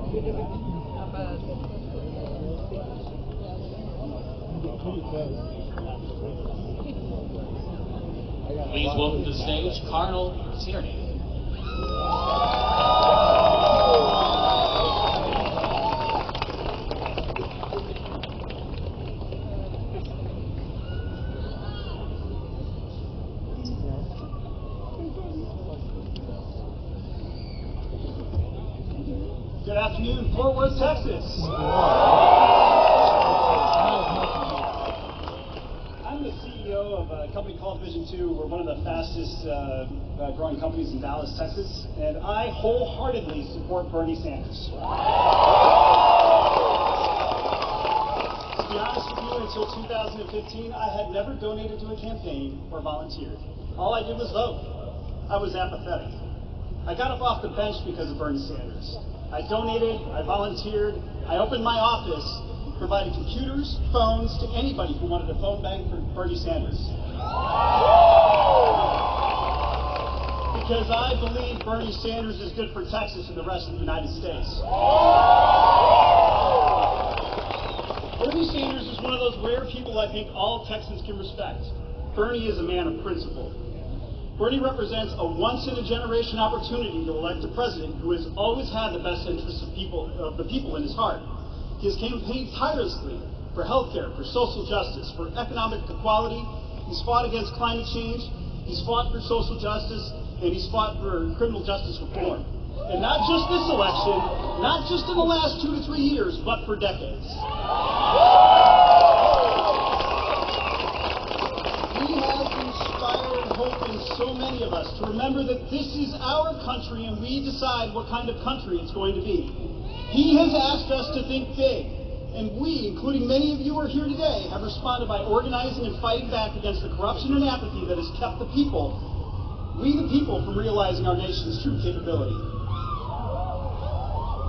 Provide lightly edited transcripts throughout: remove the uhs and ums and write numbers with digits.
Please welcome to the stage Carnal Tierney. Good afternoon, Fort Worth, Texas. I'm the CEO of a company called Vision 2. We're one of the fastest growing companies in Dallas, Texas, and I wholeheartedly support Bernie Sanders. To be honest with you, until 2015, I had never donated to a campaign or volunteered. All I did was vote. I was apathetic. I got up off the bench because of Bernie Sanders. I donated, I volunteered, I opened my office, provided computers, phones to anybody who wanted a phone bank for Bernie Sanders. Because I believe Bernie Sanders is good for Texas and the rest of the United States. Bernie Sanders is one of those rare people I think all Texans can respect. Bernie is a man of principle. Bernie represents a once-in-a-generation opportunity to elect a president who has always had the best interests of the people in his heart. He has campaigned tirelessly for health care, for social justice, for economic equality. He's fought against climate change. He's fought for social justice, and he's fought for criminal justice reform. And not just this election, not just in the last 2 to 3 years, but for decades. He has inspired hope in so many of us to remember that this is our country and we decide what kind of country it's going to be. He has asked us to think big, and we, including many of you who are here today, have responded by organizing and fighting back against the corruption and apathy that has kept the people, we the people, from realizing our nation's true capability.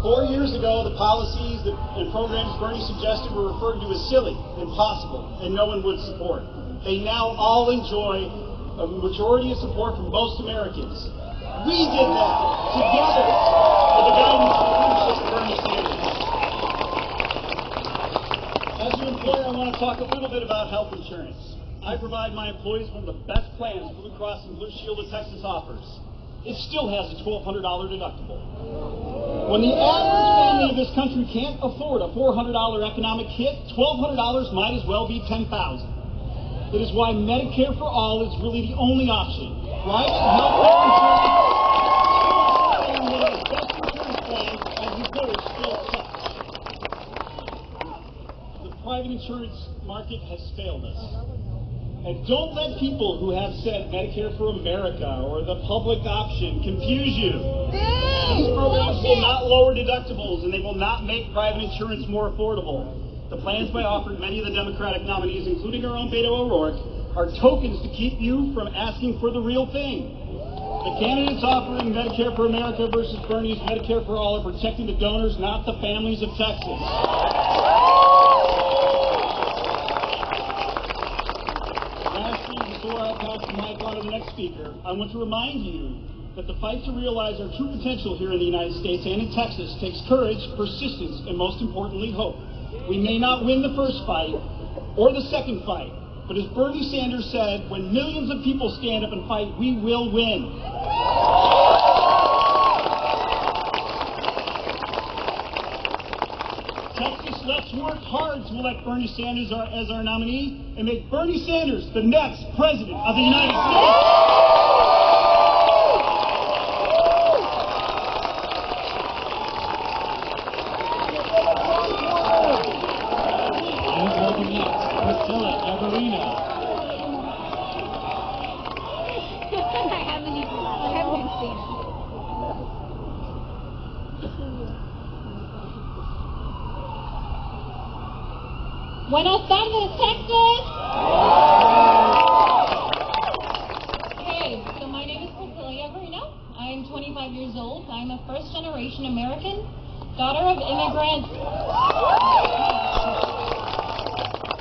4 years ago, the policies and programs Bernie suggested were referred to as silly, impossible, and no one would support. They now all enjoy a majority of support from most Americans. We did that together with the guidance and leadership of Bernie Sanders. As an employer, I want to talk a little bit about health insurance. I provide my employees one of the best plans Blue Cross and Blue Shield of Texas offers. It still has a $1,200 deductible. When the average family in this country can't afford a $400 economic hit, $1,200 might as well be $10,000. It is why Medicare for All is really the only option. Private health care insurance and one of the best insurance plans as employers still touch. The private insurance market has failed us. And don't let people who have said Medicare for America or the public option confuse you. These programs will not lower deductibles and they will not make private insurance more affordable. The plans by offered many of the Democratic nominees, including our own Beto O'Rourke, are tokens to keep you from asking for the real thing. The candidates offering Medicare for America versus Bernie's Medicare for All are protecting the donors, not the families of Texas. Lastly, before I pass the mic on to the next speaker, I want to remind you that the fight to realize our true potential here in the United States and in Texas takes courage, persistence, and most importantly, hope. We may not win the first fight or the second fight, but as Bernie Sanders said, when millions of people stand up and fight, we will win. Texas, let's work hard to elect Bernie Sanders as our nominee and make Bernie Sanders the next president of the United States. Buenas tardes, Texas! Hey, so my name is Priscilla Verino. I am 25 years old. I'm a first-generation American, daughter of immigrants,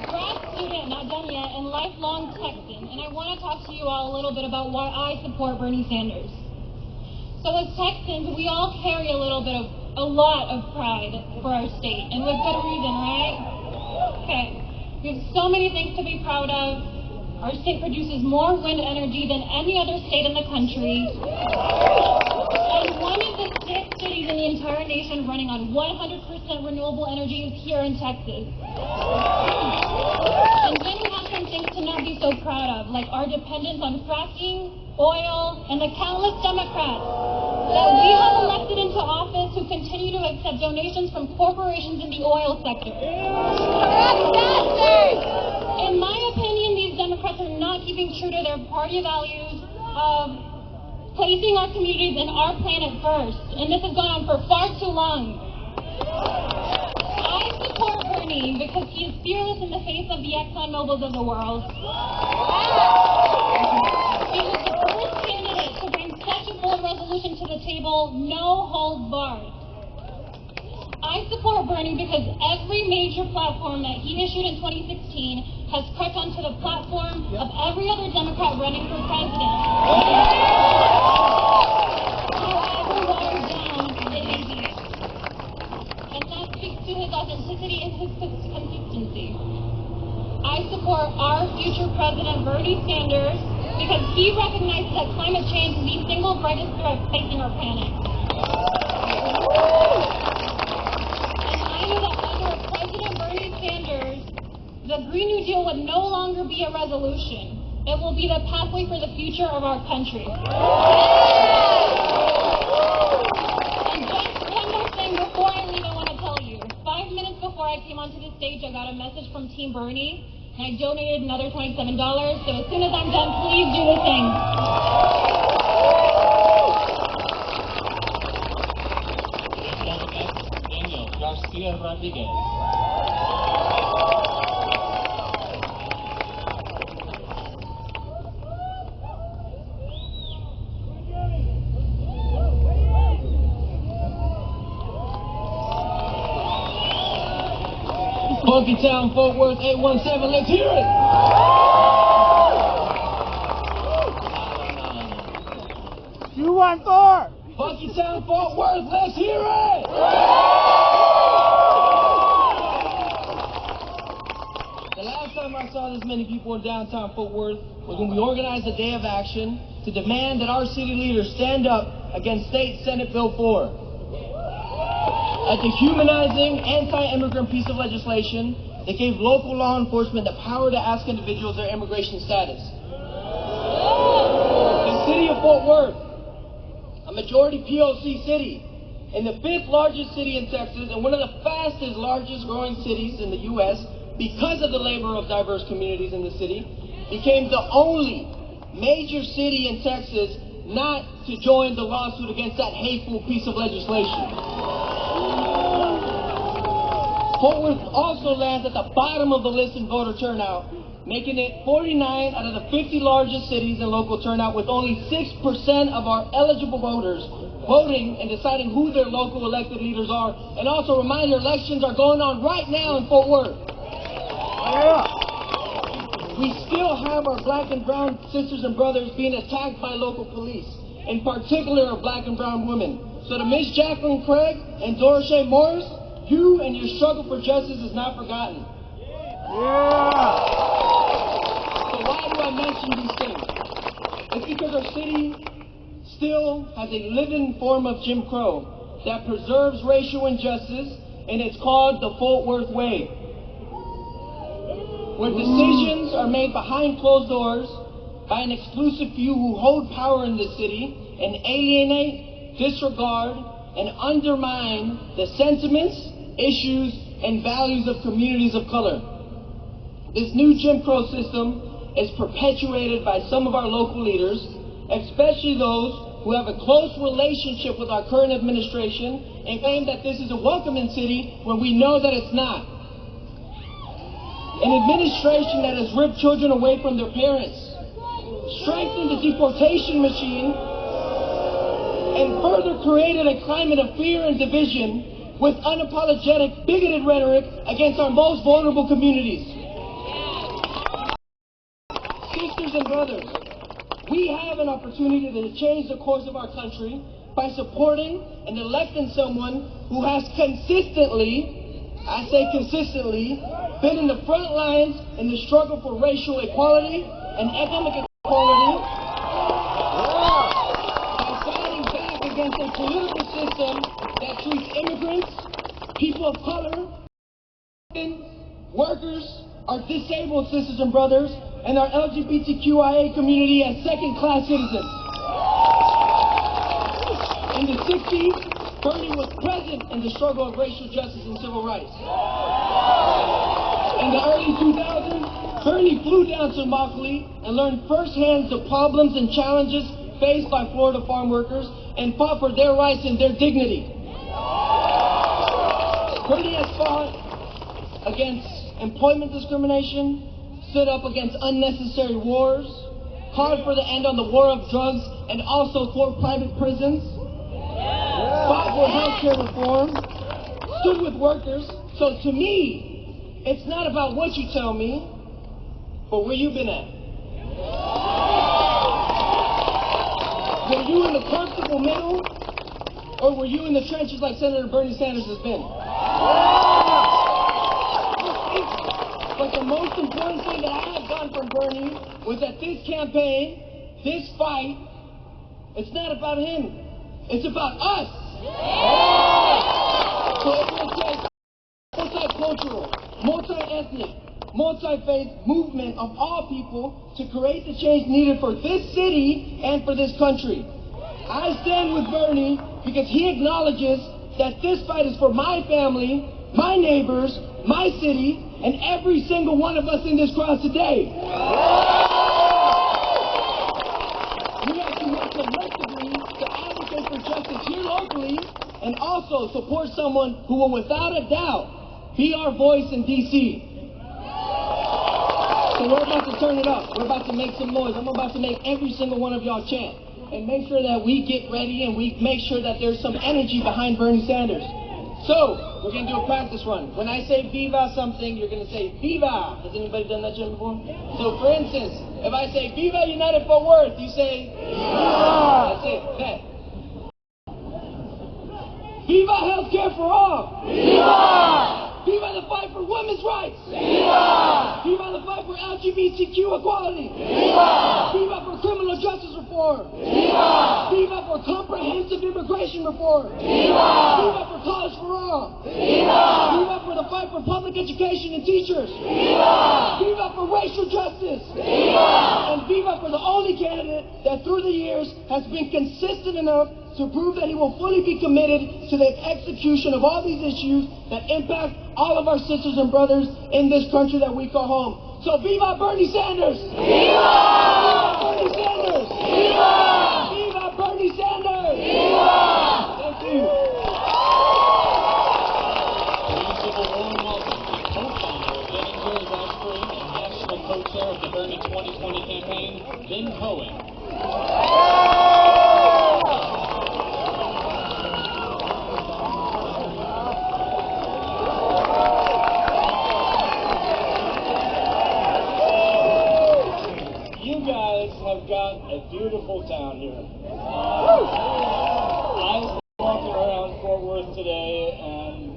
grad student, not done yet, and lifelong Texan. And I want to talk to you all a little bit about why I support Bernie Sanders. So as Texans, we all carry a little bit of a lot of pride for our state, and with good reason, right? Okay. We have so many things to be proud of. Our state produces more wind energy than any other state in the country. And one of the 6 cities in the entire nation running on 100% renewable energy is here in Texas. And then we have some things to not be so proud of, like our dependence on fracking, oil, and the countless Democrats that we have elected into office who continue to accept donations from corporations in the oil sector. In my opinion, these Democrats are not keeping true to their party values of placing our communities and our planet first. And this has gone on for far too long. I support Bernie because he is fearless in the face of the Exxon Mobils of the world. He was the first candidate to bring such a bold resolution to the table, no holds barred. I support Bernie because every major platform that he issued in 2016 has crept onto the platform of every other Democrat running for president. However watered down it may be. And that speaks to his authenticity and his consistency. I support our future president, Bernie Sanders, because he recognizes that climate change is the single brightest threat facing our planet. And I know that under President Bernie Sanders, the Green New Deal would no longer be a resolution. It will be the pathway for the future of our country. And just one more thing before I leave, I want to tell you. 5 minutes before I came onto the stage, I got a message from Team Bernie, and I donated another $27. So as soon as I'm done, please do the same. Daniel Garcia Rodriguez. Funky Town, Fort Worth, 817, let's hear it! You want more? Funky Town, Fort Worth, let's hear it! The last time I saw this many people in downtown Fort Worth was when we organized a day of action to demand that our city leaders stand up against State Senate Bill 4. A dehumanizing, anti-immigrant piece of legislation that gave local law enforcement the power to ask individuals their immigration status. The city of Fort Worth, a majority POC city, and the 5th largest city in Texas, and one of the fastest, largest growing cities in the U.S., because of the labor of diverse communities in the city, became the only major city in Texas not to join the lawsuit against that hateful piece of legislation. Fort Worth also lands at the bottom of the list in voter turnout, making it 49 out of the 50 largest cities in local turnout, with only 6% of our eligible voters voting and deciding who their local elected leaders are. And also, reminder, elections are going on right now in Fort Worth. We still have our black and brown sisters and brothers being attacked by local police, in particular black and brown women. So to Miss Jacqueline Craig and Dorothy Morris, you and your struggle for justice is not forgotten. So why do I mention these things? It's because our city still has a living form of Jim Crow that preserves racial injustice, and it's called the Fort Worth Way, where decisions are made behind closed doors by an exclusive few who hold power in this city and alienate, disregard, and undermine the sentiments, issues, and values of communities of color. This new Jim Crow system is perpetuated by some of our local leaders, especially those who have a close relationship with our current administration and claim that this is a welcoming city when we know that it's not. An administration that has ripped children away from their parents, strengthened the deportation machine, and further created a climate of fear and division with unapologetic, bigoted rhetoric against our most vulnerable communities. Sisters and brothers, we have an opportunity to change the course of our country by supporting and electing someone who has consistently, I say consistently, been in the front lines in the struggle for racial equality and economic equality, by fighting back against a political system that treats immigrants, people of color, workers, our disabled sisters and brothers, and our LGBTQIA community as second-class citizens. In the 60s, Bernie was present in the struggle of racial justice and civil rights. In the early 2000s, Bernie flew down to Immokalee and learned firsthand the problems and challenges faced by Florida farm workers and fought for their rights and their dignity. Bernie has fought against employment discrimination, stood up against unnecessary wars, called for the end on the war of drugs and also for private prisons, fought for healthcare reform, stood with workers. So to me, it's not about what you tell me, but where you've been at. Were you in the comfortable middle, or were you in the trenches like Senator Bernie Sanders has been? But the most important thing that I have gotten from Bernie was that this campaign, this fight, it's not about him. It's about us. So it will take multicultural, multi-ethnic, multi-faith movement of all people to create the change needed for this city and for this country. I stand with Bernie because he acknowledges that this fight is for my family, my neighbors, my city, and every single one of us in this crowd today. We have to work collectively to advocate for justice here locally and also support someone who will without a doubt be our voice in D.C. So we're about to turn it up. We're about to make some noise. I'm about to make every single one of y'all chant and make sure that we get ready and we make sure that there's some energy behind Bernie Sanders. So, we're going to do a practice run. When I say Viva something, you're going to say Viva. Has anybody done that shit before? So, for instance, if I say Viva United Fort Worth, you say Viva. That's it. That. Viva healthcare for all. Viva. Viva the fight for women's rights. Viva. Viva the fight for LGBTQ equality. Viva. Viva for criminal justice reform. Viva. Viva for comprehensive immigration reform. Viva. Viva for college for all. Viva. Viva for the fight for public education and teachers. Viva. Viva for racial justice. Viva. And viva for the only candidate that through the years has been consistent enough to prove that he will fully be committed to the execution of all these issues that impact all of our sisters and brothers in this country that we call home. So viva Bernie Sanders! Viva! Bernie Sanders! Viva! Viva Bernie Sanders! Viva! Thank you. Please give a warm welcome to the co-founder of Ben & Jerry's Ice Cream and national co-chair of the Bernie 2020 campaign, Ben Cohen. Have got a beautiful town here. I was walking around Fort Worth today and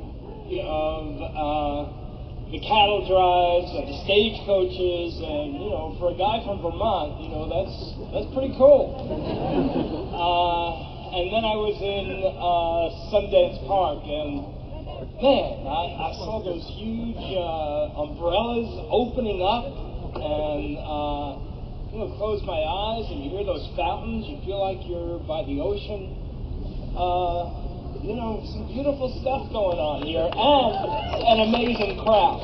the cattle drives and the stagecoaches, and for a guy from Vermont, that's pretty cool. And then I was in Sundance Park, and man, I saw those huge umbrellas opening up, and close my eyes and you hear those fountains, you feel like you're by the ocean. Some beautiful stuff going on here, and an amazing crowd.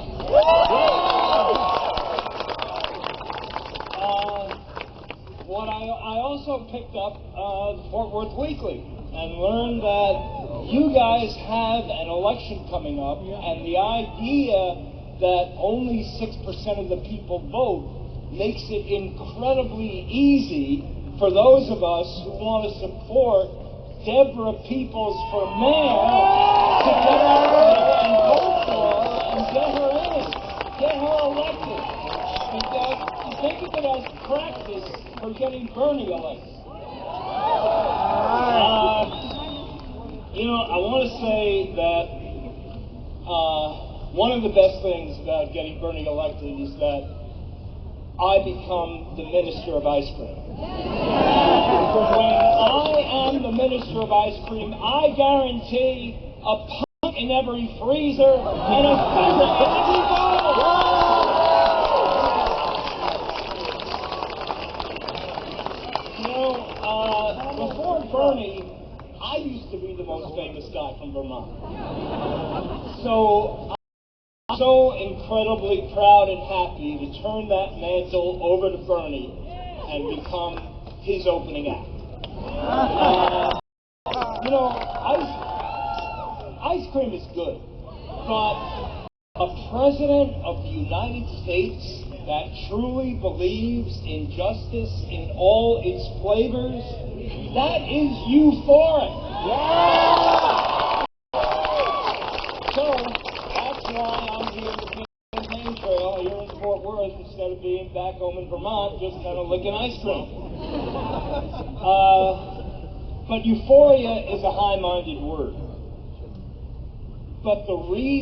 What I also picked up the Fort Worth Weekly and learned that you guys have an election coming up, and the idea that only 6% of the people vote makes it incredibly easy for those of us who want to support Deborah Peoples for mayor to get out there and vote for her and get her in, get her elected. Because think of it as practice for getting Bernie elected. You know, I want to say that one of the best things about getting Bernie elected is that I become the minister of ice cream. Because when I am the minister of ice cream, I guarantee a pump in every freezer and a fizzer in every bottle. You know, before Bernie, I used to be the most famous guy from Vermont. So I'm so incredibly proud and happy to turn that mantle over to Bernie and become his opening act. You know, ice cream is good, but a president of the United States that truly believes in justice in all its flavors, that is euphoric. Yeah! So, that's why I'm here at the campaign trail here in Fort Worth instead of being back home in Vermont just kind of licking ice cream. But euphoria is a high-minded word. But the reason